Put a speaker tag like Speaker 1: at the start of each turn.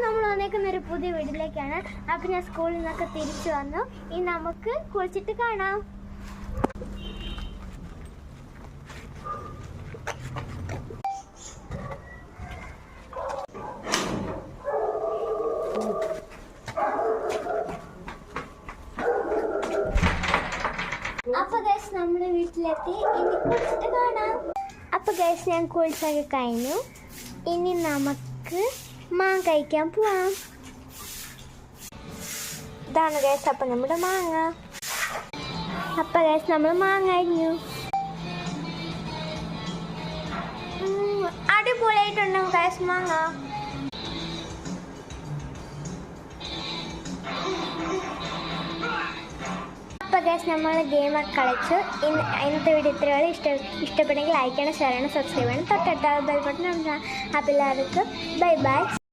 Speaker 1: നമ്മൾ വന്നേക്കുന്ന ഒരു പുതിയ വീട്ടിലേക്കാണ്. അപ്പം ഞാൻ സ്കൂളിൽ നിന്നൊക്കെ തിരിച്ചു വന്നു. ഇനി നമുക്ക് കുളിച്ചിട്ട് കാണാം. അപ്പൊ ഗൈസ് നമ്മുടെ വീട്ടിലെത്തി. ഇനി കുളിച്ചിട്ട് കാണാം. അപ്പൊ ഗൈസ് ഞാൻ കുളിച്ചൊക്കെ കഴിഞ്ഞു. ഇനി നമുക്ക് മാങ്ങ കഴിക്കാൻ പോവാം. ഇതാണ് ഗൈസ് അപ്പം നമ്മുടെ മാങ്ങ. അപ്പൊ ഗൈസ് നമ്മൾ മാങ്ങ കഴിഞ്ഞു. അടിപൊളിയായിട്ടുണ്ടോ ഗൈസ് മാങ്ങ? അപ്പോൾ ഗൈസ് നമ്മൾ ഗെയിമൊക്കെ കളിച്ചു. ഇന്നത്തെ വീഡിയോ ഇത്രയോളം ഇഷ്ടപ്പെട്ടെങ്കിൽ ലൈക്ക് ചെയ്യണം, ഷെയർ ചെയ്യണം, സബ്സ്ക്രൈബ് ചെയ്യണം, തൊട്ടടുത്ത ബെൽ ബട്ടൺ അമർത്തണം. അപ്പോൾ എല്ലാവർക്കും ബൈ ബൈ.